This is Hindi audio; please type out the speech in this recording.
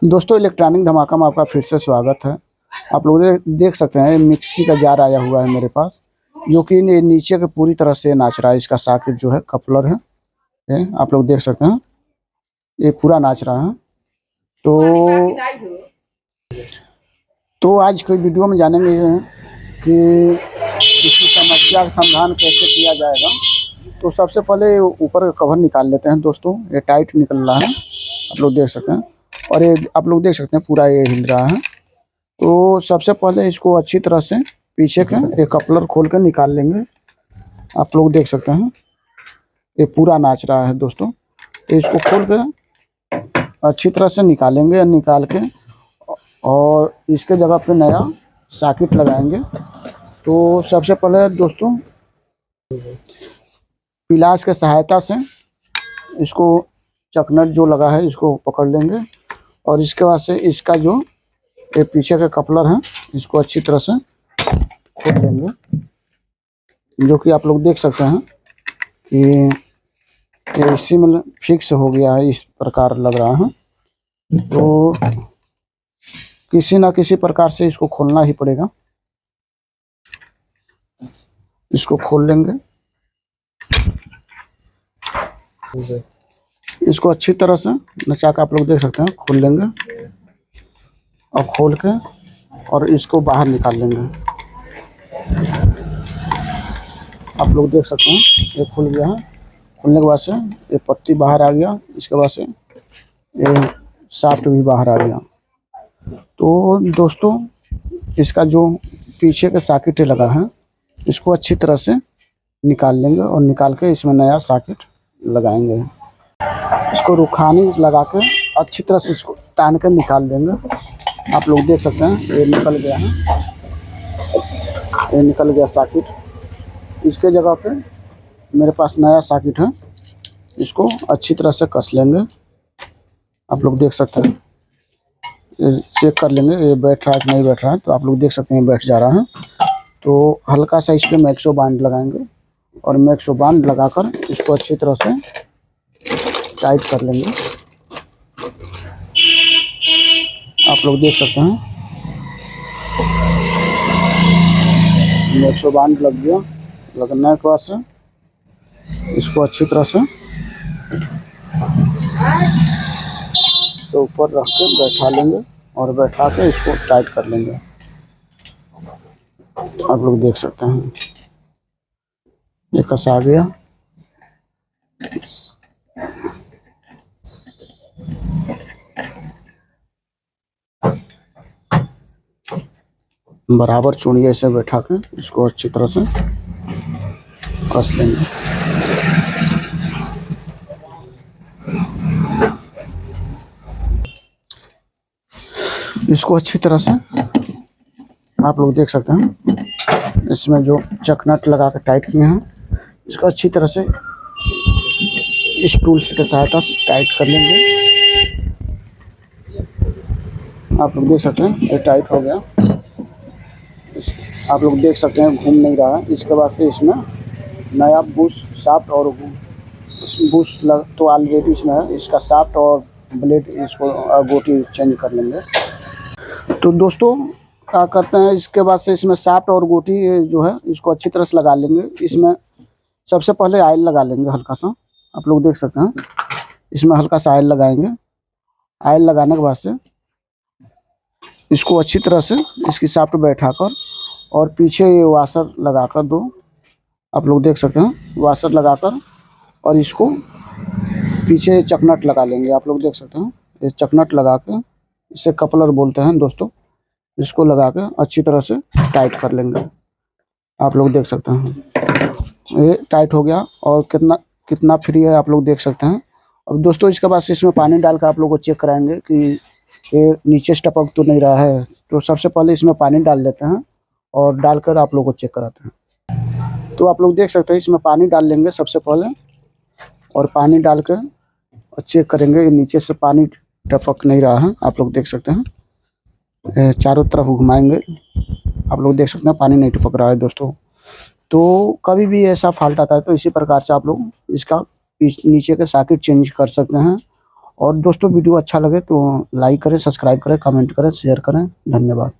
दोस्तों, इलेक्ट्रॉनिक धमाका में आपका फिर से स्वागत है। आप लोग देख सकते हैं मिक्सी का जार आया हुआ है मेरे पास, जो कि नीचे के पूरी तरह से नाच रहा है। इसका सॉकेट जो है कपलर है, ये आप लोग देख सकते हैं, ये पूरा नाच रहा है। तो आज के वीडियो में जानेंगे कि इसकी समस्या का समाधान कैसे किया जाएगा। तो सबसे पहले ऊपर का कवर निकाल लेते हैं दोस्तों। ये टाइट निकल रहा है, आप लोग देख सकते हैं, और ये आप लोग देख सकते हैं पूरा ये हिल रहा है। तो सबसे पहले इसको अच्छी तरह से पीछे का ये कपलर खोल कर निकाल लेंगे। आप लोग देख सकते हैं ये पूरा नाच रहा है दोस्तों। तो इसको खोल के अच्छी तरह से निकालेंगे, निकाल के और इसके जगह पे नया सॉकेट लगाएंगे। तो सबसे पहले दोस्तों पिलास के सहायता से इसको चकनट जो लगा है इसको पकड़ लेंगे, और इसके बाद से इसका जो ये पीछे का कपलर है इसको अच्छी तरह से खोल लेंगे, जो कि आप लोग देख सकते हैं कि ये इसी में फिक्स हो गया है, इस प्रकार लग रहा है। तो किसी ना किसी प्रकार से इसको खोलना ही पड़ेगा। इसको खोल लेंगे, इसको अच्छी तरह से नचा के आप लोग देख सकते हैं खोल लेंगे, और खोल के और इसको बाहर निकाल लेंगे। आप लोग देख सकते हैं ये खुल गया है। खुलने के बाद से ये पत्ती बाहर आ गया, इसके बाद से ये शाफ्ट भी बाहर आ गया। तो दोस्तों इसका जो पीछे का सॉकेट लगा है इसको अच्छी तरह से निकाल लेंगे, और निकाल के इसमें नया सॉकेट लगाएंगे। इसको रुखानी लगा के अच्छी तरह से इसको तान कर निकाल देंगे। आप लोग देख सकते हैं ये निकल गया है, ये निकल गया सॉकेट। इसके जगह पे मेरे पास नया सॉकेट है, इसको अच्छी तरह से कस लेंगे। आप लोग देख सकते हैं, चेक कर लेंगे ये बैठ रहा है कि नहीं बैठ रहा है। तो आप लोग देख सकते हैं बैठ जा रहा है। तो हल्का सा इस पर मैक्सो बांड लगाएंगे, और मैक्सो बांड लगाकर इसको अच्छी तरह से टाइट कर लेंगे। आप लोग देख सकते हैं मैक्सो बांड लग गया। लगने के बाद से इसको अच्छी तरह से इसके ऊपर रख के बैठा लेंगे, और बैठा के इसको टाइट कर लेंगे। आप लोग देख सकते हैं ये कस आ गया। बराबर चूड़िए से बैठा के इसको अच्छी तरह से कस लेंगे। इसको अच्छी तरह से आप लोग देख सकते हैं, इसमें जो चकनट लगा के टाइट किए हैं इसको अच्छी तरह से इस टूल्स के सहायता से टाइट कर लेंगे। आप लोग देख सकते हैं ये टाइट हो गया। आप लोग देख सकते हैं घूम नहीं रहा है। इसके बाद से इसमें नया बूस्ट शाफ्ट और बूस्ट तो ऑलरेडी इसमें है, इसका शाफ्ट और ब्लेड इसको गोटी चेंज कर लेंगे। तो दोस्तों क्या करते हैं, इसके बाद से इसमें शाफ्ट और गोटी जो है इसको अच्छी तरह से लगा लेंगे। इसमें सबसे पहले ऑयल लगा लेंगे हल्का सा। आप लोग देख सकते हैं इसमें हल्का सा ऑयल लगाएंगे। ऑयल लगाने के बाद से इसको अच्छी तरह से इसकी शाफ्ट बैठाकर और पीछे ये वाशर लगाकर दो, आप लोग देख सकते हैं वाशर लगाकर, और इसको पीछे चकनट लगा लेंगे। आप लोग देख सकते हैं ये चकनट लगा के, इसे कपलर बोलते हैं दोस्तों, इसको लगा के अच्छी तरह से टाइट कर लेंगे। आप लोग देख सकते हैं ये टाइट हो गया, और कितना फ्री है आप लोग देख सकते हैं। अब दोस्तों इसके बाद से इसमें पानी डाल कर आप लोग को चेक कराएंगे कि ये नीचे से टपक तो नहीं रहा है। तो सबसे पहले इसमें पानी डाल लेते हैं, और डालकर आप लोग को चेक कराते हैं। तो आप लोग देख सकते हैं इसमें पानी डाल लेंगे सबसे पहले, और पानी डाल कर चेक करेंगे कि नीचे से पानी टपक नहीं रहा है। आप लोग देख सकते हैं चारों तरफ घुमाएंगे, आप लोग देख सकते हैं पानी नहीं टपक रहा है दोस्तों। तो कभी भी ऐसा फॉल्ट आता है तो इसी प्रकार से आप लोग इसका नीचे का सॉकेट चेंज कर सकते हैं, और दोस्तों वीडियो अच्छा लगे तो लाइक करें, सब्सक्राइब करें, कमेंट करें, शेयर करें। धन्यवाद।